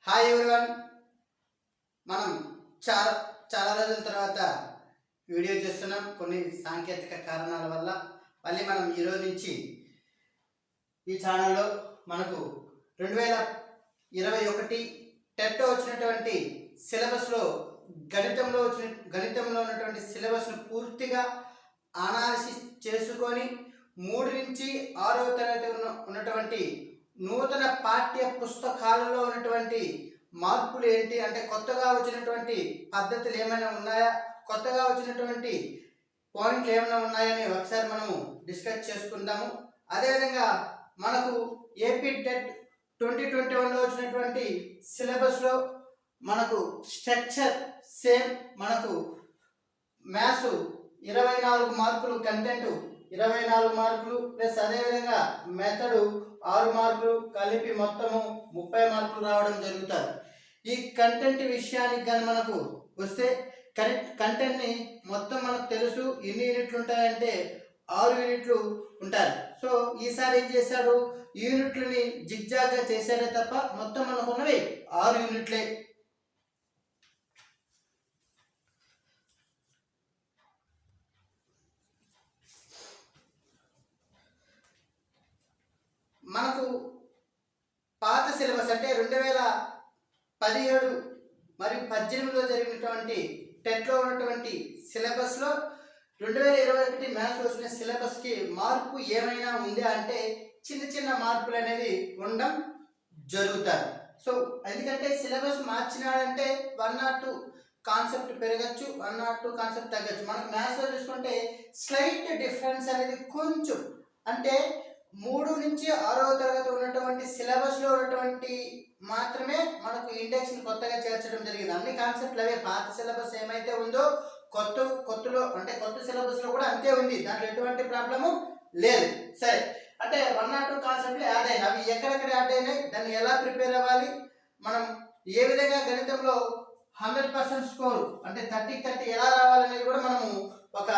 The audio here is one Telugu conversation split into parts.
Hi everyone. మనం చాలా చాలా రోజుల తర్వాత వీడియో చేస్తున్నాం. కొన్ని సాంకేతిక కారణాల వల్ల మళ్ళీ మనం ఈరోజు నుంచి ఈ ఛానల్లో మనకు 2021 టెట్ వచ్చినటువంటి సిలబస్లో గణితంలో ఉన్నటువంటి సిలబస్ను పూర్తిగా అనాలిసిస్ చేసుకొని 3 నుంచి 6వ తరగతి ఉన్నటువంటి నూతన పాఠ్య పుస్తకాలలో ఉన్నటువంటి మార్పులు ఏంటి, అంటే కొత్తగా వచ్చినటువంటి పద్ధతులు ఏమైనా ఉన్నాయా, కొత్తగా వచ్చినటువంటి పాయింట్లు ఏమైనా ఉన్నాయని ఒకసారి మనము డిస్కస్ చేసుకుందాము. అదేవిధంగా మనకు ఏపీ టెట్ 2021లో వచ్చినటువంటి సిలబస్లో మనకు స్ట్రక్చర్ సేమ్, మనకు మ్యాథ్స్ 24 మార్కులు, కంటెంట్ 24 మార్కులు ప్లస్ అదేవిధంగా మెథడు 6 మార్కులు కలిపి మొత్తము 30 మార్కులు రావడం జరుగుతుంది. ఈ కంటెంట్ విషయానికి కానీ మనకు వస్తే కంటెంట్ని మొత్తం మనకు తెలుసు ఎన్ని యూనిట్లు ఉంటాయంటే 6 యూనిట్లు ఉంటాయి. సో ఈసారి ఏం చేశాడు, యూనిట్లని జిగ్జాగ్గా చేశాడే తప్ప మొత్తం మనకు ఉన్నవి 6 యూనిట్లే. మనకు పాత సిలబస్ అంటే 2017 మరియు 18లో జరిగినటువంటి టెట్లో ఉన్నటువంటి సిలబస్లో 2021 మ్యాథ్స్ వచ్చిన సిలబస్కి మార్పు ఏమైనా ఉంది అంటే చిన్న చిన్న మార్పులు అనేది ఉండడం జరుగుతాయి. సో ఎందుకంటే సిలబస్ మార్చినాడంటే 1 or 2 కాన్సెప్ట్ పెరగచ్చు, 1 or 2 కాన్సెప్ట్ తగ్గచ్చు. మనకు మ్యాథ్స్లో చూసుకుంటే స్లైట్ డిఫరెన్స్ అనేది కొంచెం, అంటే 3 నుంచి 6వ తరగతి ఉన్నటువంటి సిలబస్లో ఉన్నటువంటి మాత్రమే మనకు ఇండెక్స్ని కొత్తగా చేర్చడం జరిగింది. అన్ని కాన్సెప్ట్లు అవే, పాత సిలబస్ ఏమైతే ఉందో కొత్తలో అంటే కొత్త సిలబస్లో కూడా అంతే ఉంది, దాంట్లో ఎటువంటి ప్రాబ్లము లేదు. సరే, అంటే 1 or 2 కాన్సెప్ట్లు యాడ్ అయినాయి. అవి ఎక్కడెక్కడ యాడ్ అయినాయి, దాన్ని ఎలా ప్రిపేర్ అవ్వాలి, మనం ఏ విధంగా గణితంలో 100% స్కోర్ అంటే 30 ఎలా రావాలనేది కూడా మనము ఒక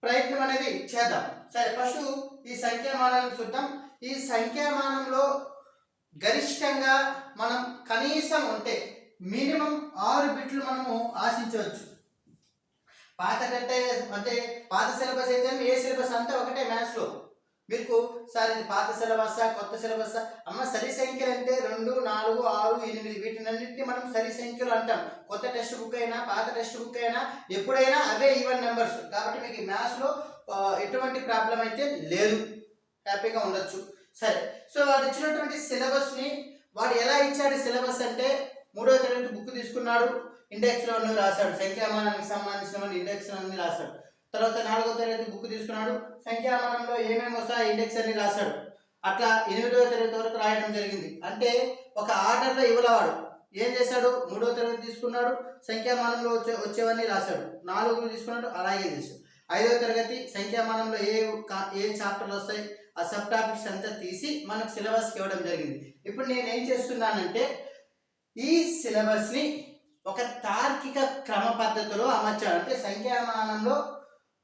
ప్రయత్నం అనేది చేద్దాం. సరే, ఫస్ట్ ఈ సంఖ్యామానాన్ని చూద్దాం. ఈ సంఖ్యామానంలో గరిష్టంగా మనం కనీసం అంటే మినిమం 6 బిట్లు మనము ఆశించవచ్చు. పాత అంటే పాత సిలబస్ అయితే ఏ సిలబస్ అంతా ఒకటే మ్యాథ్స్లో. మీకు సార్ ఇది పాత సిలబస్సా కొత్త సిలబస్సా అమ్మ, సరి సంఖ్యలు అంటే 2, 4, 6, 8 వీటినన్నింటినీ మనం సరి సంఖ్యలు అంటాం. కొత్త టెక్స్ట్ బుక్ అయినా పాత టెక్స్ట్ బుక్ అయినా ఎప్పుడైనా అవే ఈవెన్ నెంబర్స్. కాబట్టి మీకు మ్యాథ్స్లో ఎటువంటి ప్రాబ్లం అయితే లేదు, హ్యాపీగా ఉండొచ్చు. సరే, సో వాడు ఇచ్చినటువంటి సిలబస్ని వాడు ఎలా ఇచ్చాడు సిలబస్ అంటే 3వ తరగతి బుక్ తీసుకున్నాడు, ఇండెక్స్లో అన్నీ రాశాడు, సంఖ్యామానానికి సంబంధించిన ఇండెక్స్ అన్ని రాశాడు. తర్వాత 4వ తరగతి బుక్ తీసుకున్నాడు, సంఖ్యామానంలో ఏమేమి వస్తాయి ఇండెక్స్ అన్ని రాశాడు. అట్లా 8వ తరగతి వరకు రాయడం జరిగింది. అంటే ఒక ఆర్డర్లో ఇవ్వలేవాడు. ఏం చేశాడు, 3వ తరగతి తీసుకున్నాడు, సంఖ్యామానంలో వచ్చేవన్నీ రాశాడు. 4 తీసుకున్నాడు, అలాగే చేశాడు. 5వ తరగతి సంఖ్యామానంలో ఏ చాప్టర్లు వస్తాయి ఆ సబ్ టాపిక్స్ అంతా తీసి మనకు సిలబస్కి ఇవ్వడం జరిగింది. ఇప్పుడు నేను ఏం చేస్తున్నానంటే ఈ సిలబస్ని ఒక తార్కిక క్రమ పద్ధతిలో అమర్చాడు. అంటే సంఖ్యామానంలో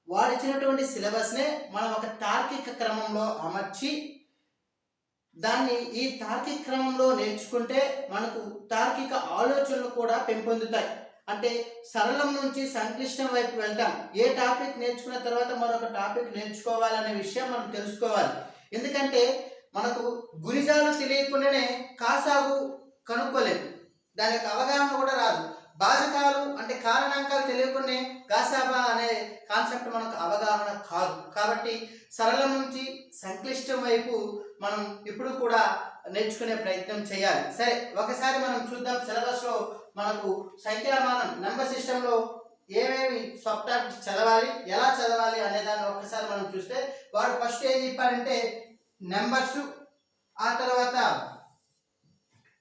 వాడిచ్చినటువంటి సిలబస్నే మనం ఒక తార్కిక క్రమంలో అమర్చి దాన్ని ఈ తార్కిక క్రమంలో నేర్చుకుంటే మనకు తార్కిక ఆలోచనలు కూడా పెంపొందుతాయి. అంటే సరళం నుంచి సంక్లిష్టం వైపు వెళ్తాం. ఏ టాపిక్ నేర్చుకున్న తర్వాత మరొక టాపిక్ నేర్చుకోవాలనే విషయం మనం తెలుసుకోవాలి. ఎందుకంటే మనకు గురిజాలు తెలియకుండానే కాసాగు కనుక్కోలేదు, దాని యొక్క అవగాహన కూడా రాదు. భాజకాలు అంటే కారణాంకాలు తెలియకుండా గాసాబా అనే కాన్సెప్ట్ మనకు అవగాహన కాదు. కాబట్టి సరళం నుంచి సంక్లిష్టం వైపు మనం ఇప్పుడు కూడా నేర్చుకునే ప్రయత్నం చేయాలి. సరే, ఒకసారి మనం చూద్దాం సిలబస్లో మనకు సంఖ్యామానం నెంబర్ సిస్టంలో ఏమేమి సబ్ టాపిక్స్ చదవాలి, ఎలా చదవాలి అనే దాన్ని ఒక్కసారి మనం చూస్తే వాడు ఫస్ట్ ఏం చెప్పారంటే నెంబర్స్, ఆ తర్వాత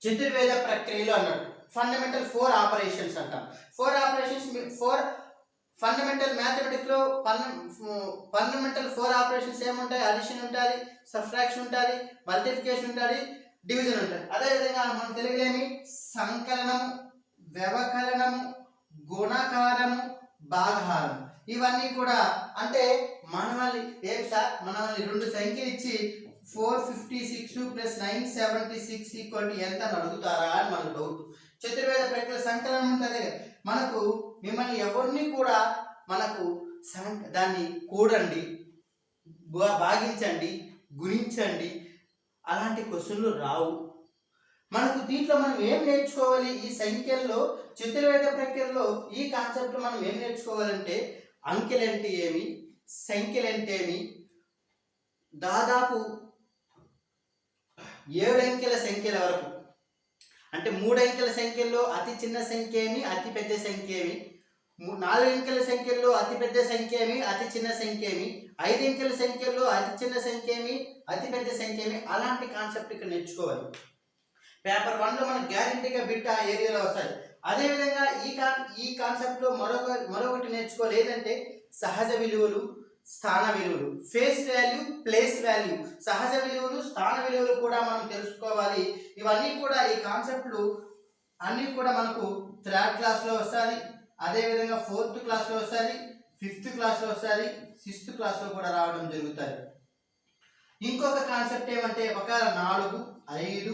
చతుర్వేద ప్రక్రియలు అన్నాడు. ఫండమెంటల్ 4 ఆపరేషన్స్ అంటాం. 4 ఆపరేషన్స్ 4 ఫండమెంటల్ మ్యాథమెటిక్స్లో ఫండమెంటల్ 4 ఆపరేషన్స్ ఏముంటాయి, అడిషన్ ఉంటుంది, సబ్ట్రాక్షన్ ఉంటుంది, మల్టిప్లికేషన్ ఉంటుంది, డివిజన్ ఉంటుంది. అదేవిధంగా మన తెలుగులేమి సంకలనము, వ్యవకలనము, గుణకారము, భాగహారం, ఇవన్నీ కూడా అంటే మనల్ని ఏం సార్ మనల్ని 2 సంఖ్యలు ఇచ్చి 456 ప్లస్ 976 ఈక్వల్ టు ఎంత అని అడుగుతారా అని మనకు డౌట్. చతుర్వేద ప్రక్రియ సంకలనం ఉంటుంది. మనకు మిమ్మల్ని ఎవరిని కూడా మనకు దాన్ని కూడండి, భాగించండి, గుణించండి అలాంటి క్వశ్చన్లు రావు. మనకు దీంట్లో మనం ఏం నేర్చుకోవాలి? ఈ సంఖ్యల్లో చతుర్వేద ప్రక్రియలో ఈ కాన్సెప్ట్ మనం ఏం నేర్చుకోవాలంటే అంకెలు అంటే ఏమి, సంఖ్యలు అంటే ఏమి, దాదాపు 7 అంకెల సంఖ్యల వరకు, అంటే 3 అంకెల సంఖ్యల్లో అతి చిన్న సంఖ్య ఏమి, అతి పెద్ద సంఖ్య ఏమి, 4 అంకెల సంఖ్యల్లో అతి పెద్ద సంఖ్య ఏమి, అతి చిన్న సంఖ్య ఏమి, 5 అంకెల సంఖ్యల్లో అతి చిన్న సంఖ్య ఏమి, అతి పెద్ద సంఖ్య ఏమి, అలాంటి కాన్సెప్ట్ ఇక్కడ నేర్చుకోవాలి. పేపర్ 1లో మనకు గ్యారెంటీగా బిట్ ఆ ఏరియాలో వస్తాయి. అదేవిధంగా ఈ కాన్సెప్ట్లో మరొకటి నేర్చుకోవాలి. ఏదంటే సహజ విలువలు, స్థాన విలువలు, ఫేస్ వాల్యూ, ప్లేస్ వాల్యూ, సహజ విలువలు, స్థాన విలువలు కూడా మనం తెలుసుకోవాలి. ఇవన్నీ కూడా ఈ కాన్సెప్ట్లు అన్నీ కూడా మనకు 3rd క్లాస్లో వస్తుంది, అదేవిధంగా 4th క్లాస్లో వస్తుంది, 5th క్లాస్లో వస్తుంది, 6th క్లాస్లో కూడా రావడం జరుగుతుంది. ఇంకొక కాన్సెప్ట్ ఏమంటే ఒక 4, 5,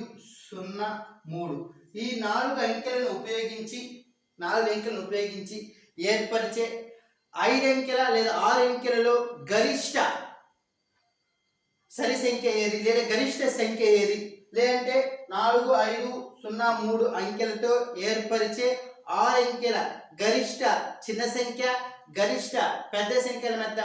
0, 3 ఈ 4 అంకెలను ఉపయోగించి ఏర్పరిచే 5 అంకెల లేదా 6 అంకెలలో గరిష్ట సరి సంఖ్య ఏది, లేదా గరిష్ట సంఖ్య ఏది, లేదంటే 4, 5, 0, 3 అంకెలతో ఏర్పరిచే 6 అంకెల గరిష్ట చిన్న సంఖ్య, గరిష్ట పెద్ద సంఖ్యల మధ్య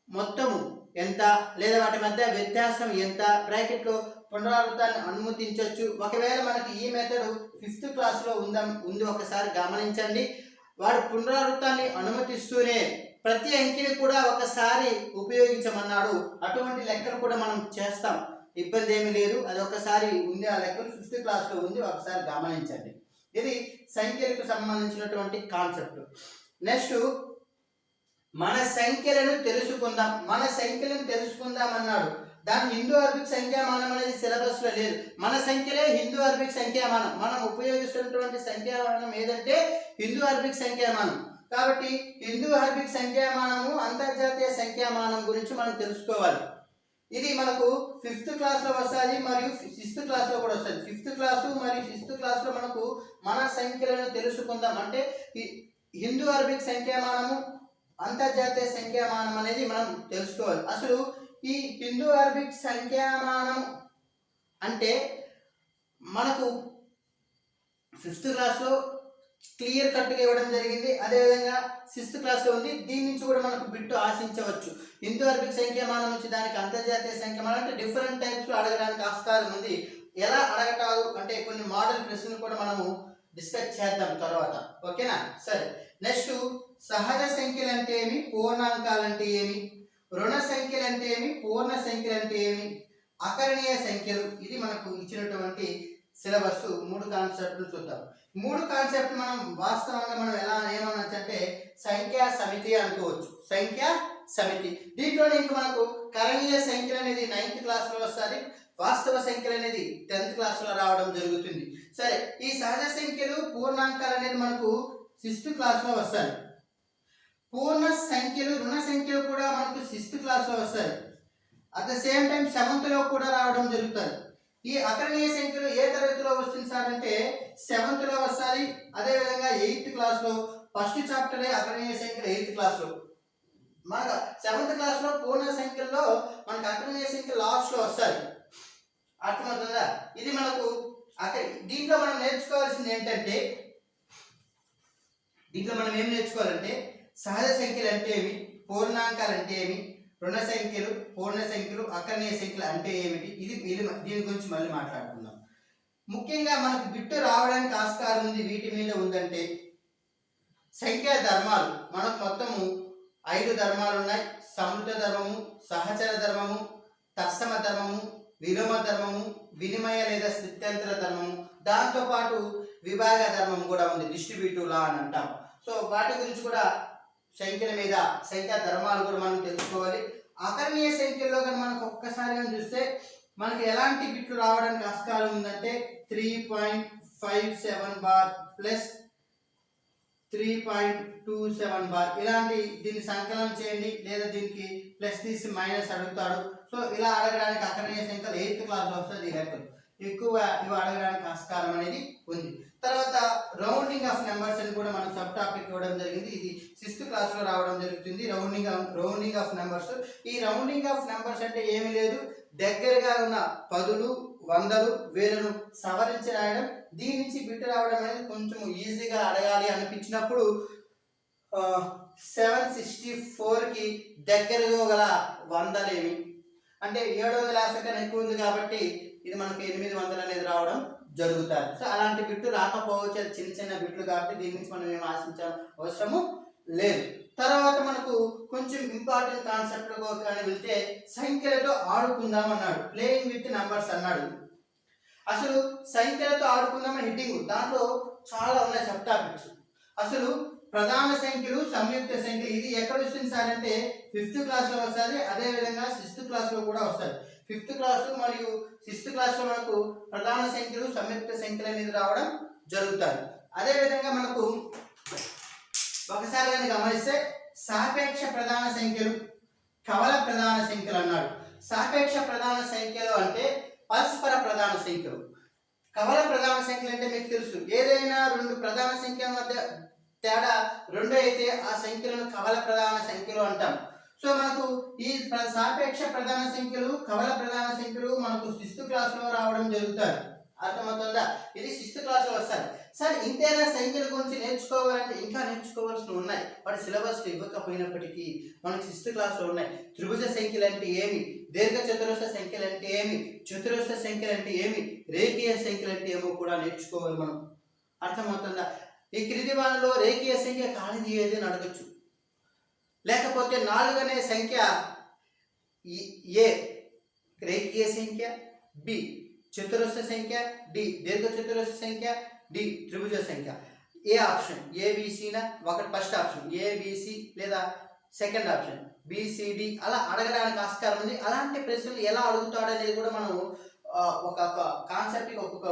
మొత్తము ఎంత, లేదా వాటి మధ్య వ్యత్యాసం ఎంత, బ్రాకెట్లో పునరావృతాన్ని అనుమతించవచ్చు. ఒకవేళ మనకి ఈ మెథడ్ 5th క్లాస్లో ఉంది ఒకసారి గమనించండి. వాడు పునరావృతాన్ని అనుమతిస్తూనే ప్రతి అంకెని కూడా ఒకసారి ఉపయోగించమన్నాడు. అటువంటి లెక్కలు కూడా మనం చేస్తాం, ఇబ్బంది ఏమీ లేదు. అది ఒకసారి ఉంది, ఆ లెక్కలు 5th క్లాస్లో ఉంది, ఒకసారి గమనించండి. ఇది సంఖ్యలకు సంబంధించినటువంటి కాన్సెప్ట్. నెక్స్ట్ మన సంఖ్యలను తెలుసుకుందాం అన్నాడు. దాని హిందూ అరబిక్ సంఖ్యామానం అనేది సిలబస్లో లేదు. మన సంఖ్యలే హిందూ అరబిక్ సంఖ్యామానం. మనం ఉపయోగిస్తున్నటువంటి సంఖ్యామానం ఏదంటే హిందూ అరబిక్ సంఖ్యామానం. కాబట్టి హిందూ అరబిక్ సంఖ్యామానము, అంతర్జాతీయ సంఖ్యామానం గురించి మనం తెలుసుకోవాలి. ఇది మనకు 5th క్లాస్లో వస్తుంది మరియు 6th క్లాస్లో కూడా వస్తుంది. 5th క్లాసు మరియు 6th క్లాస్లో మనకు మన సంఖ్యలను తెలుసుకుందాం అంటే హిందూ అరబిక్ సంఖ్యామానము, అంతర్జాతీయ సంఖ్యామానం అనేది మనం తెలుసుకోవాలి. అసలు ఈ హిందూ అరబిక్ సంఖ్యామానం అంటే మనకు 5th క్లాస్లో క్లియర్ కట్గా ఇవ్వడం జరిగింది. అదేవిధంగా 6th క్లాస్లో ఉంది. దీని నుంచి కూడా మనకు బిట్టు ఆశించవచ్చు. హిందూ అరబిక్ సంఖ్యామానం నుంచి దానికి అంతర్జాతీయ సంఖ్యామానం అంటే డిఫరెంట్ టైప్స్లో అడగడానికి ఆస్కారం ఉంది. ఎలా అడగటారు అంటే కొన్ని మోడల్ ప్రశ్నలు కూడా మనము డిస్కస్ చేద్దాం తర్వాత, ఓకేనా? సరే, నెక్స్ట్ సహజ సంఖ్యలు అంటే ఏమి, పూర్ణాంకాలు అంటే ఏమి, రుణ సంఖ్యలు అంటే ఏమి, పూర్ణ సంఖ్యలు అంటే ఏమి, అకరణీయ సంఖ్యలు, ఇది మనకు ఇచ్చినటువంటి సిలబస్. 3 కాన్సెప్ట్లు చూద్దాం. 3 కాన్సెప్ట్ మనం వాస్తవంగా మనం ఎలా ఏమనొచ్చు అంటే సంఖ్యా సమితి అనుకోవచ్చు. సంఖ్యా సమితి దీంట్లో ఇంక మనకు కరణీయ సంఖ్యలు అనేది 9th క్లాస్లో వస్తుంది, వాస్తవ సంఖ్యలు అనేది 10th క్లాస్లో రావడం జరుగుతుంది. సరే, ఈ సహజ సంఖ్యలు, పూర్ణాంకాలు అనేది మనకు 6th క్లాస్లో వస్తాయి. పూర్ణ సంఖ్యలు, రుణ సంఖ్యలు కూడా మనకు 6th క్లాస్లో వస్తాయి. At the same time 7th కూడా రావడం జరుగుతుంది. ఈ అకరణీయ సంఖ్యలు ఏ తరగతిలో వస్తుంది సార్ అంటే 7th వస్తాయి. అదేవిధంగా 8th క్లాస్లో ఫస్ట్ చాప్టరే అకరణీయ సంఖ్యలు 8th క్లాస్లో. మనకు 7th క్లాస్లో పూర్ణ సంఖ్యల్లో మనకు అకరణీయ సంఖ్యలు లాస్ట్లో వస్తాయి. అర్థమవుతుందా? ఇది మనకు దీంట్లో మనం నేర్చుకోవాల్సింది ఏంటంటే, దీంట్లో మనం ఏం నేర్చుకోవాలంటే సహజ సంఖ్యలు అంటే ఏమి, పూర్ణాంకాలు అంటే ఏమి, రుణ సంఖ్యలు, పూర్ణ సంఖ్యలు, అకరణీయ సంఖ్యలు అంటే ఏమిటి, దీని గురించి మళ్ళీ మాట్లాడుకుందాం. ముఖ్యంగా మనకు బిట్టు రావడానికి ఆస్కారం ఉంది వీటి మీద ఉందంటే సంఖ్యా ధర్మాలు. మనకు మొత్తము 5 ధర్మాలు ఉన్నాయి. సమృద్ధ ధర్మము, సహచర ధర్మము, తత్సమ ధర్మము, విలోమ ధర్మము, వినిమయ లేదా స్థిత్యంతర ధర్మము, దాంతోపాటు విభాగ ధర్మం కూడా ఉంది, డిస్ట్రిబ్యూటివ్ లా అని అంటాం. సో వాటి గురించి కూడా సంఖ్యల మీద సంఖ్యా ధర్మాలు కూడా మనం తెలుసుకోవాలి. అకరణీయ సంఖ్యల్లో కానీ మనకు ఒక్కసారి చూస్తే మనకి ఎలాంటి బిట్లు రావడానికి ఆస్కారం ఉందంటే 3.57 బార్ ప్లస్ 3.27 బార్ ఇలాంటి, దీన్ని సంకలనం చేయండి లేదా దీనికి ప్లస్ తీసి మైనస్ అడుగుతాడు. సో ఇలా అడగడానికి అకరణీయ సంఖ్యలు 8th క్లాస్లో వస్తుంది ఈ లెక్కలు ఎక్కువ ఇవి అడగడానికి ఆస్కారం అనేది ఉంది. తర్వాత రౌండింగ్ ఆఫ్ నెంబర్స్ అని కూడా మనం సబ్ టాపిక్ ఇవ్వడం జరిగింది. ఇది 6th క్లాస్లో రావడం జరుగుతుంది. Rounding off numbers. ఈ రౌండింగ్ ఆఫ్ నెంబర్స్ అంటే ఏమీ లేదు, దగ్గరగా ఉన్న 10లు 100లు 1000ను సవరించి రాయడం. దీని నుంచి బిట్ రావడం అనేది కొంచెం ఈజీగా అడగాలి అనిపించినప్పుడు 764కి దగ్గరగా గల 100లేమి అంటే 750 కన్నా ఎక్కువ ఉంది కాబట్టి ఇది మనకు 800 అనేది రావడం జరుగుతుంది. సో అలాంటి బిట్లు రాకపోవచ్చు, అది చిన్న చిన్న బిట్లు కాబట్టి దీని నుంచి మనం ఏం ఆశించాల్సిన అవసరము లేదు. తర్వాత మనకు కొంచెం ఇంపార్టెంట్ కాన్సెప్ట్ కానీ వెళ్తే సంఖ్యలతో ఆడుకుందాం అన్నాడు, ప్లేయింగ్ విత్ నంబర్స్ అన్నాడు. అసలు సంఖ్యలతో ఆడుకుందామని హెడ్డింగ్, దాంట్లో చాలా ఉన్నాయి సబ్ టాపిక్స్. అసలు ప్రధాన సంఖ్యలు సంయుక్త సంఖ్యలు ఇది ఎక్కడ వస్తుంది సార్ అంటే 5th క్లాస్లో వస్తుంది, అదేవిధంగా 6th క్లాస్లో కూడా వస్తుంది. 5th క్లాస్ మరియు 6th క్లాస్లో మనకు ప్రధాన సంఖ్యలు సంయుక్త సంఖ్యలు అనేది రావడం జరుగుతుంది. అదేవిధంగా మనకు ఒకసారి కానీ గమనిస్తే సాపేక్ష ప్రధాన సంఖ్యలు కవల ప్రధాన సంఖ్యలు అన్నాడు. సాపేక్ష ప్రధాన సంఖ్యలు అంటే పరస్పర ప్రధాన సంఖ్యలు. కవల ప్రధాన సంఖ్యలు అంటే మీకు తెలుసు, ఏదైనా 2 ప్రధాన సంఖ్యల మధ్య తేడా 2 అయితే ఆ సంఖ్యలను కవల ప్రధాన సంఖ్యలు అంటాం. సో మనకు ఈ సాపేక్ష ప్రధాన సంఖ్యలు కవల ప్రధాన సంఖ్యలు మనకు 6th క్లాస్లో రావడం జరుగుతుంది. అర్థమవుతుందా? ఇది 6th క్లాస్లో వస్తుంది. సార్ ఇంతేనా సంఖ్యల గురించి నేర్చుకోవాలంటే ఇంకా నేర్చుకోవాల్సినవి ఉన్నాయి, వాటి సిలబస్ ఇవ్వకపోయినప్పటికీ మనకు 6th క్లాస్లో ఉన్నాయి. త్రిభుజ సంఖ్యలు అంటే ఏమి, దీర్ఘ చతురస్ర సంఖ్యలు అంటే ఏమి, చతురస్ర సంఖ్యలు అంటే ఏమి, రేఖీయ సంఖ్యలు అంటే ఏమో కూడా నేర్చుకోవాలి మనం. అర్థమవుతుందా? ఈ క్రింది వాటిలో రేఖీయ సంఖ్య కానిది ఏది అని అడగచ్చు. లేకపోతే 4 అనే సంఖ్య ఏ రేఖీయ సంఖ్య, బి చతురస్ర సంఖ్య, డి దీర్ఘ చతురస్ర సంఖ్య, డి త్రిభుజ సంఖ్య. ఏ ఆప్షన్ ఏబిసినా, ఒకటి ఫస్ట్ ఆప్షన్ ఏబిసి లేదా సెకండ్ ఆప్షన్ బిసిడి అలా అడగడానికి ఆస్కారం ఉంది. అలాంటి ప్రశ్నలు ఎలా అడుగుతాడు అనేది కూడా మనం ఒక్కొక్క కాన్సెప్ట్కి ఒక్కొక్క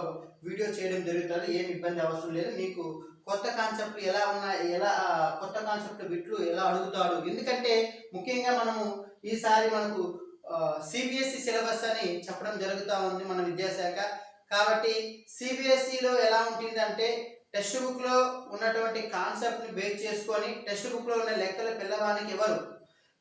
వీడియో చేయడం జరుగుతుంది. ఏమి ఇబ్బంది అవసరం లేదు. మీకు కొత్త కాన్సెప్ట్ ఎలా ఉన్నాయి, ఎలా కొత్త కాన్సెప్ట్ బిట్లు ఎలా అడుగుతాడు, ఎందుకంటే ముఖ్యంగా మనము ఈసారి మనకు సిబిఎస్ఈ సిలబస్ అని చెప్పడం జరుగుతూ ఉంది మన విద్యాశాఖ. కాబట్టి సిబిఎస్ఈలో ఎలా ఉంటుందంటే టెక్స్ట్ బుక్లో ఉన్నటువంటి కాన్సెప్ట్ని బేస్ చేసుకొని టెక్స్ట్ బుక్లో ఉన్న లెక్కల పిల్లవానికి ఎవరు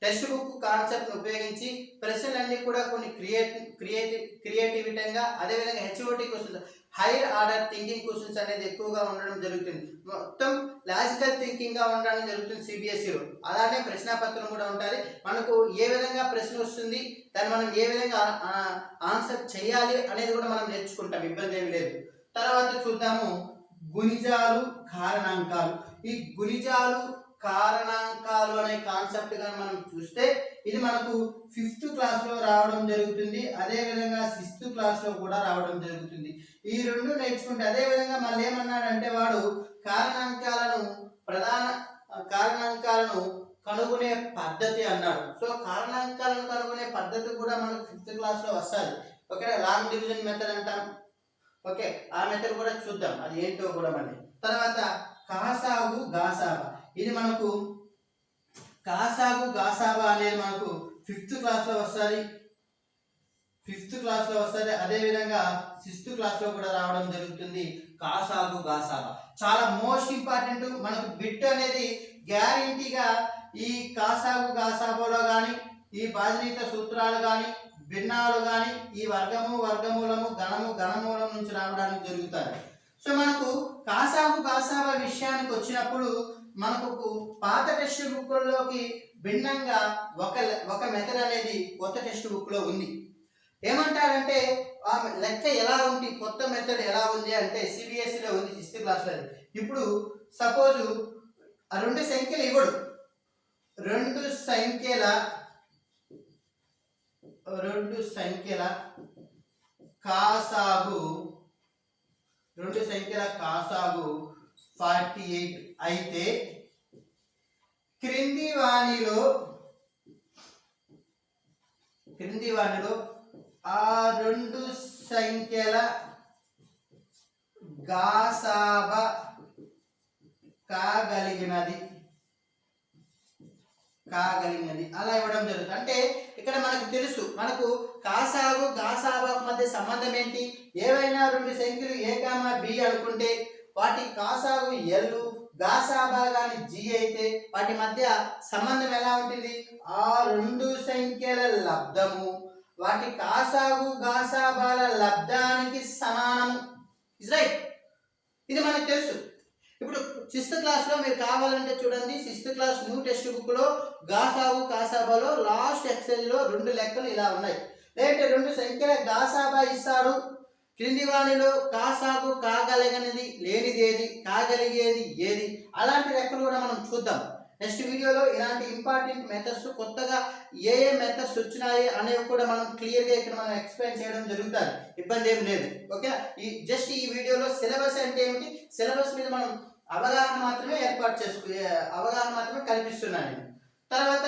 టెక్స్ట్ బుక్ కాన్సెప్ట్ని ఉపయోగించి ప్రశ్నలన్నీ కూడా కొన్ని క్రియేటివిటీగా, అదేవిధంగా HOT questions, hire order thinking questions అనేది ఎక్కువగా ఉండడం జరుగుతుంది. మొత్తం లాజికల్ థింకింగ్గా ఉండడం జరుగుతుంది సిబిఎస్ఈలో. అలానే ప్రశ్నాపత్రం కూడా ఉంటుంది. మనకు ఏ విధంగా ప్రశ్న వస్తుంది, దాన్ని మనం ఏ విధంగా ఆన్సర్ చేయాలి అనేది కూడా మనం నేర్చుకుంటాం, ఇబ్బంది ఏమి లేదు. తర్వాత చూద్దాము గుణిజాలు కారణాంకాలు. ఈ గుణిజాలు కారణాంకాలు అనే కాన్సెప్ట్ కానీ మనం చూస్తే ఇది మనకు 5th క్లాస్లో రావడం జరుగుతుంది, అదేవిధంగా 6th క్లాస్లో కూడా రావడం జరుగుతుంది. ఈ రెండు నేర్చుకుంటే అదేవిధంగా మళ్ళీ ఏమన్నాడంటే వాడు కారణాంకాలను కనుగొనే పద్ధతి అన్నాడు. సో కారణాంకాలను కనుగొనే పద్ధతి కూడా మనకు 5th క్లాస్లో వస్తుంది. ఓకే, లాంగ్ డివిజన్ మెథడ్ అంటాం. ఓకే, ఆ మెథడ్ కూడా చూద్దాం అది ఏంటో కూడా మనం. తర్వాత కాసాగు గాసాబా. ఇది మనకు కాసాగు గాసాబా అనేది మనకు 5th క్లాస్లో వస్తుంది, 5th క్లాస్లో వస్తుంది. అదేవిధంగా 6th క్లాస్లో కూడా రావడం జరుగుతుంది. కాసాగు గాసాబా చాలా మోస్ట్ ఇంపార్టెంట్. మనకు బిట్ అనేది గ్యారంటీగా ఈ కాసాగు గాసాబాలో కానీ, ఈ బాధ్యత సూత్రాలు కానీ, భిన్నాలు కానీ, ఈ వర్గము వర్గమూలము గణము గణమూలం నుంచి రావడానికి జరుగుతాయి. సో మనకు కాసాగు గాసాబా విషయానికి వచ్చినప్పుడు మనకు పాత టెక్స్ట్ బుక్లోకి భిన్నంగా ఒక మెథడ్ అనేది కొత్త టెక్స్ట్ బుక్లో ఉంది. ఏమంటారంటే ఆ లెక్క ఎలా ఉంది, కొత్త మెథడ్ ఎలా ఉంది అంటే సిబిఎస్ఈలో ఉంది 6th క్లాస్లో. ఇప్పుడు సపోజ్ ఆ 2 సంఖ్యలు ఇవ్వడు, 2 సంఖ్యల కాసాగు 48 అయితే క్రింది వాణిలో ఆ 2 సంఖ్యల గాసాబా కాగలిగినది కాగలిగినది అలా ఇవ్వడం జరుగుతుంది. అంటే ఇక్కడ మనకు తెలుసు, మనకు కాసాగు గాసాబాకు మధ్య సంబంధం ఏంటి? ఏవైనా రెండు సంఖ్యలు ఏ కామా బి అనుకుంటే వాటి కాసాగు ఎల్, గాసాబా గాని జి అయితే వాటి మధ్య సంబంధం ఎలా ఉంటుంది? ఆ రెండు సంఖ్యల లబ్ధము వాటి కాసాగు గాసాబాల లబ్ధానికి సమానము. Is right. ఇది మనకు తెలుసు. ఇప్పుడు 6th క్లాస్లో మీరు కావాలంటే చూడండి, 6th క్లాస్ న్యూ టెక్స్ట్ బుక్లో గాసాబు కాసాబాలో లాస్ట్ ఎక్సైజ్లో రెండు లెక్కలు ఇలా ఉన్నాయి. లేదంటే రెండు సంఖ్యల గాసాబా ఇస్తారు, క్రింది వాణిలో కాసాగు కాగలిగినది లేనిది ఏది, కాగలిగేది ఏది, అలాంటి లెక్కలు కూడా మనం చూద్దాం. నెక్స్ట్ వీడియోలో ఇలాంటి ఇంపార్టెంట్ మెథడ్స్ కొత్తగా ఏ మెథడ్స్ వచ్చినాయి అనేవి కూడా మనం క్లియర్గా ఇక్కడ మనం ఎక్స్ప్లెయిన్ చేయడం జరుగుతుంది. ఇబ్బంది ఏం లేదు. ఓకే, ఈ వీడియోలో సిలబస్ అంటే ఏమిటి, సిలబస్ మీద మనం అవగాహన మాత్రమే అవగాహన మాత్రమే కల్పిస్తున్నాను నేను. తర్వాత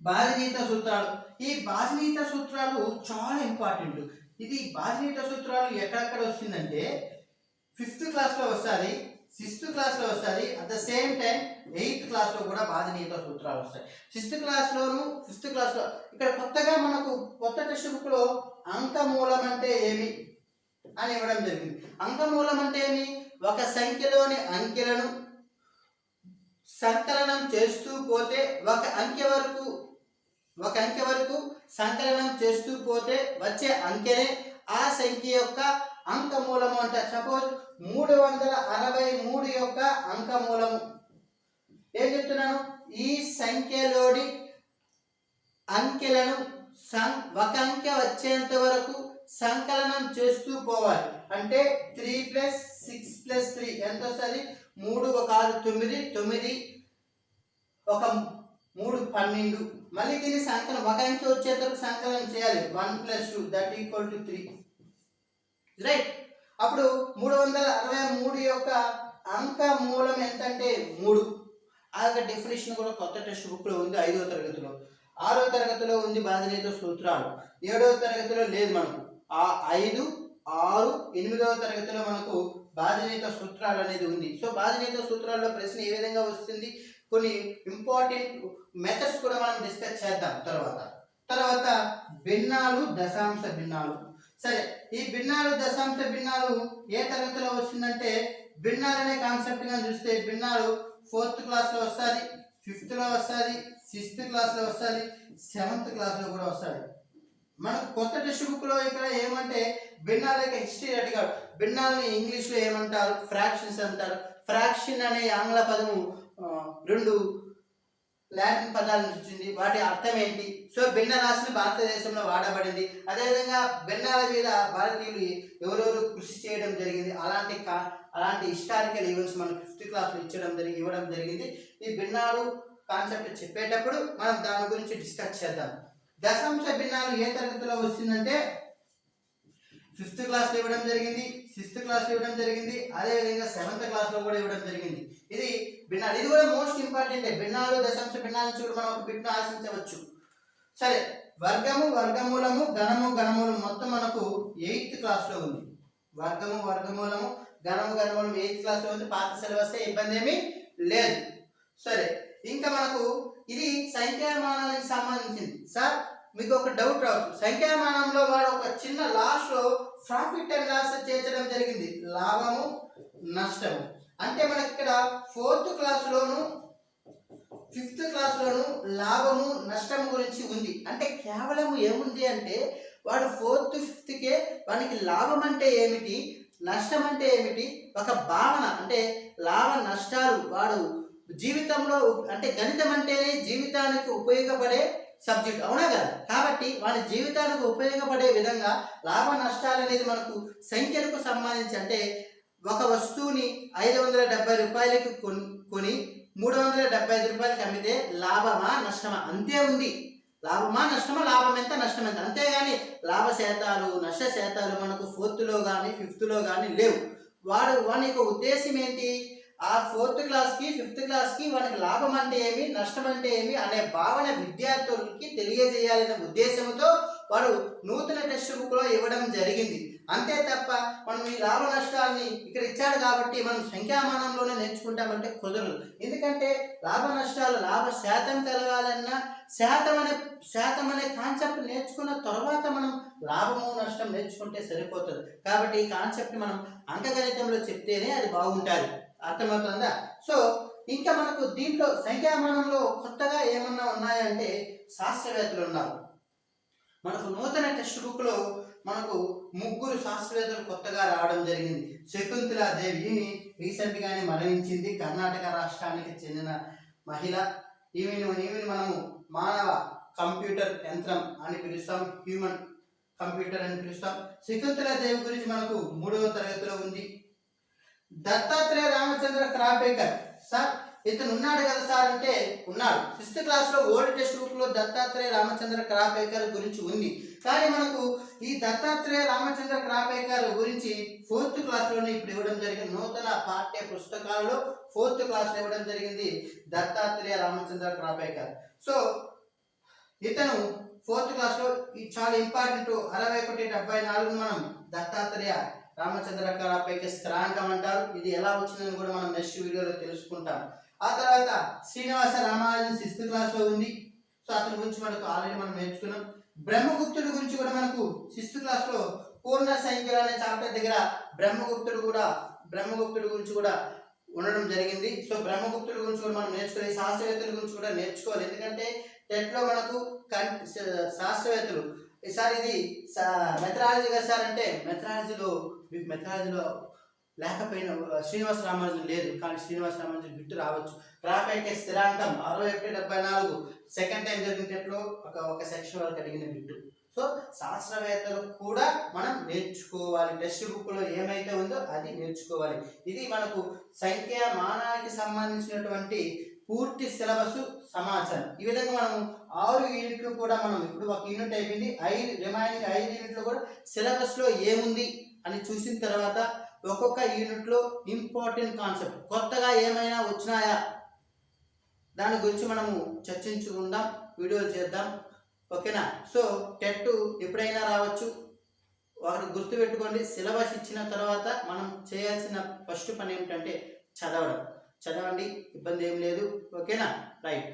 బాధ్యత సూత్రాలు. ఈ బాధ్యత సూత్రాలు చాలా ఇంపార్టెంట్. ఇది బాధ్యత సూత్రాలు ఎక్కడెక్కడ వస్తుందంటే 5th క్లాస్లో వస్తుంది, 6th క్లాస్లో వస్తుంది, at the same time 8th క్లాస్లో కూడా బాధ్యత సూత్రాలు వస్తాయి. 6th క్లాస్లోను 5th క్లాస్లో ఇక్కడ కొత్తగా మనకు కొత్త టెక్స్ట్ బుక్లో అంకమూలం అంటే ఏమి అని ఇవ్వడం జరిగింది. అంకమూలం అంటే ఏమి? ఒక సంఖ్యలోని అంకెలను సంకలనం చేస్తూ పోతే ఒక అంకె వరకు సంకలనం చేస్తూ పోతే వచ్చే అంకెనే ఆ సంఖ్య యొక్క అంకమూలము అంటారు. సపోజ్ 363 యొక్క అంకమూలము. ఏం చెప్తున్నాను? ఈ సంఖ్యలోని అంకెలను ఒక అంకె వచ్చేంత వరకు సంకలనం చేస్తూ పోవాలి. అంటే 3 + 6 + 3 ఎంత వస్తుంది? 3 × 6 9, 9 ఒక 3 12. మళ్ళీ దీన్ని సంకలనం ఒక అంకె వచ్చేంత వరకు సంకలనం చేయాలి. 1 + 2 = 3. రైట్. అప్పుడు 363 యొక్క అంక మూలం ఎంతంటే 3. ఆ యొక్క డెఫినేషన్ కూడా కొత్త టెక్స్ట్ బుక్లో ఉంది. 5వ తరగతిలో, 6వ తరగతిలో ఉంది బాధ్యత సూత్రాలు. 7వ తరగతిలో లేదు మనకు. 5, 6, 8వ తరగతిలో మనకు బాధ్యత సూత్రాలు అనేది ఉంది. సో బాధ్యత సూత్రాల్లో ప్రశ్న ఏ విధంగా వస్తుంది, కొన్ని ఇంపార్టెంట్ మెథడ్స్ కూడా మనం డిస్కస్ చేద్దాం. తర్వాత భిన్నాలు, దశాంశ భిన్నాలు. సరే, ఈ భిన్నాలు దశాంశ భిన్నాలు ఏ తరగతిలో వస్తుందంటే, భిన్నాలు అనే కాన్సెప్ట్ గా చూస్తే భిన్నాలు 4th క్లాస్లో వస్తుంది, 5th లో వస్తుంది, 6th క్లాస్లో వస్తుంది, 7th క్లాస్లో కూడా వస్తుంది. మనకు కొత్త టెక్స్ట్ బుక్ లో ఇక్కడ ఏమంటే భిన్నాల యొక్క హిస్టరీ అడిగాడు. భిన్నాలని ఇంగ్లీష్లో ఏమంటారు? ఫ్రాక్షన్స్ అంటారు. ఫ్రాక్షన్ అనే ఆంగ్ల పదము 2 లాటిన్ పదాల నుంచి వచ్చింది. వాటి అర్థం ఏంటి? సో భిన్న రాశులు భారతదేశంలో వాడబడింది. అదేవిధంగా భిన్నాల మీద భారతీయులు ఎవరెవరు కృషి చేయడం జరిగింది, అలాంటి హిస్టారికల్ ఈవెంట్స్ మనం 5th క్లాస్లో ఇవ్వడం జరిగింది. ఈ భిన్నాలు కాన్సెప్ట్ చెప్పేటప్పుడు మనం దాని గురించి డిస్కస్ చేద్దాం. దశాంశ భిన్నాలు ఏ తరగతిలో వస్తుందంటే 5th క్లాస్లో ఇవ్వడం జరిగింది, 6th క్లాస్లో ఇవ్వడం జరిగింది, అదేవిధంగా 7th క్లాస్లో కూడా ఇవ్వడం జరిగింది. ఇది భిన్నాలు. ఇది కూడా మోస్ట్ ఇంపార్టెంట్. భిన్నాలు దశాంశ భిన్నాలను చూడు మనం ఒక బిట్ను ఆశించవచ్చు. సరే, వర్గము, వర్గమూలము, గణమూలం మొత్తం మనకు 8th క్లాస్లో ఉంది. వర్గమూలము, గణమూలం 8th క్లాస్లో ఉంది. పాత సిలబస్, ఇబ్బంది ఏమీ లేదు. సరే, ఇంకా మనకు ఇది సంఖ్యామానానికి సంబంధించింది. సార్ మీకు ఒక డౌట్ రావచ్చు, సంఖ్యామానంలో వాడు ఒక చిన్న లాస్ట్లో ప్రాఫిట్ అండ్ లాస్ చేర్చడం జరిగింది, లాభము నష్టము. అంటే మనకి ఇక్కడ 4th క్లాస్లోను 5th క్లాస్లోను లాభము నష్టం గురించి ఉంది. అంటే కేవలం ఏముంది అంటే వాడు 4th 5thకే వానికి లాభం అంటే ఏమిటి, నష్టం అంటే ఏమిటి, ఒక భావన అంటే లాభ నష్టాలు వాడు జీవితంలో, అంటే గణితం అంటేనే జీవితానికి ఉపయోగపడే సబ్జెక్ట్, అవునా కదా? కాబట్టి వాడి జీవితానికి ఉపయోగపడే విధంగా లాభ నష్టాలు అనేది మనకు సంఖ్యలకు సంబంధించి, అంటే ఒక వస్తువుని 570 రూపాయలకి కొని 375 రూపాయలకి అమ్మితే లాభమా నష్టమా అంతే ఉంది. లాభమా నష్టమా, లాభం ఎంత నష్టం ఎంత, అంతేగాని లాభ శాతాలు నష్ట శాతాలు మనకు 4th లో కానీ 5th లో కానీ లేవు. వాని యొక్క ఉద్దేశం ఏంటి? ఆ 4th క్లాస్కి 5th క్లాస్కి వానికి లాభం అంటే ఏమి, నష్టం అంటే ఏమి అనే భావన విద్యార్థులకి తెలియజేయాలనే ఉద్దేశంతో వారు నూతన టెక్స్ట్ బుక్లో ఇవ్వడం జరిగింది. అంతే తప్ప మనం ఈ లాభ నష్టాలని ఇక్కడ ఇచ్చాడు కాబట్టి మనం సంఖ్యామానంలోనే నేర్చుకుంటామంటే కుదరదు. ఎందుకంటే లాభ నష్టాలు, లాభ శాతం కలగాలన్నా శాతం అనే కాన్సెప్ట్ నేర్చుకున్న తర్వాత మనం లాభము నష్టం నేర్చుకుంటే సరిపోతుంది. కాబట్టి ఈ కాన్సెప్ట్ మనం అంకగణితంలో చెప్తేనే అది బాగుంటుంది. అర్థమవుతుందా? సో ఇంకా మనకు దీంట్లో సంఖ్యామానంలో కొత్తగా ఏమన్నా ఉన్నాయంటే శాస్త్రవేత్తలు ఉన్నారు. మనకు నూతన టెక్స్ట్ బుక్లో మనకు 3 శాస్త్రవేత్తలు కొత్తగా రావడం జరిగింది. శకుంతలాదేవి రీసెంట్గానే మరణించింది. కర్ణాటక రాష్ట్రానికి చెందిన మహిళ. ఈమెను మనము మానవ కంప్యూటర్ యంత్రం అని పిలుస్తాం, హ్యూమన్ కంప్యూటర్ అని పిలుస్తాం. శకుంతలాదేవి గురించి మనకు 3వ తరగతిలో ఉంది. దత్తాత్రేయ రామచంద్ర క్రాపేకర్ సార్, ఇతను ఉన్నాడు కదా సార్ అంటే ఉన్నాడు. 6th క్లాస్లో ఓల్డ్ టెక్స్ట్ బుక్లో దత్తాత్రేయ రామచంద్ర క్రాపేకర్ గురించి ఉంది. కానీ మనకు ఈ దత్తాత్రేయ రామచంద్ర క్రాపేకర్ గురించి 4th క్లాస్లోనే ఇప్పుడు ఇవ్వడం జరిగింది. నూతన పాఠ్య పుస్తకాలలో 4th క్లాస్లో ఇవ్వడం జరిగింది దత్తాత్రేయ రామచంద్ర క్రాపేకర్. సో ఇతను 4th క్లాస్లో చాలా ఇంపార్టెంట్. 6174 మనం దత్తాత్రేయ రామచంద్ర క్రాపేకర్ స్థిరాంకం అంటారు. ఇది ఎలా వచ్చిందని కూడా మనం నెక్స్ట్ వీడియోలో తెలుసుకుంటాం. ఆ తర్వాత శ్రీనివాస రామానుజన్ 6th క్లాస్లో ఉంది. సో అతని గురించి మనకు ఆల్రెడీ మనం నేర్చుకున్నాం. బ్రహ్మగుప్తుడి గురించి కూడా మనకు 6th క్లాస్లో పూర్ణ సంఖ్యలు అనే చాప్టర్ దగ్గర బ్రహ్మగుప్తుడి గురించి కూడా ఉండడం జరిగింది. సో బ్రహ్మగుప్తుడి గురించి కూడా మనం నేర్చుకోవాలి. శాస్త్రవేత్తల గురించి కూడా నేర్చుకోవాలి. ఎందుకంటే టెట్లో మనకు శాస్త్రవేత్తలు ఈసారి ఇది మెథడాలజీ కదా సార్ అంటే మెథడాలజీలో లేకపోయినా శ్రీనివాస రామానుజన్ లేదు, కానీ శ్రీనివాస రామానుజన్ బిట్టు రావచ్చు. క్రాపేకర్ స్థిరాంకం 6174 సెకండ్ టైం జరిగిన టెట్లో ఒక సెక్షన్ వరకు అడిగిన బిట్టు. సో శాస్త్రవేత్తలు కూడా మనం నేర్చుకోవాలి. టెక్స్ట్ బుక్లో ఏమైతే ఉందో అది నేర్చుకోవాలి. ఇది మనకు సంఖ్యామానానికి సంబంధించినటువంటి పూర్తి సిలబస్ సమాచారం. ఈ విధంగా మనం 6 యూనిట్లు కూడా మనం ఇప్పుడు ఒక యూనిట్ అయిపోయింది. రిమైనింగ్ 5 యూనిట్లు కూడా సిలబస్లో ఏముంది అని చూసిన తర్వాత ఒక్కొక్క యూనిట్లో ఇంపార్టెంట్ కాన్సెప్ట్ కొత్తగా ఏమైనా వచ్చినాయా దాని గురించి మనము చర్చించుకుందాం, వీడియోలు చేద్దాం. ఓకేనా? సో టెట్ ఎప్పుడైనా రావచ్చు. ఒకటి గుర్తుపెట్టుకోండి, సిలబస్ ఇచ్చిన తర్వాత మనం చేయాల్సిన ఫస్ట్ పని ఏమిటంటే చదవండి. ఇబ్బంది ఏం లేదు. ఓకేనా? రైట్.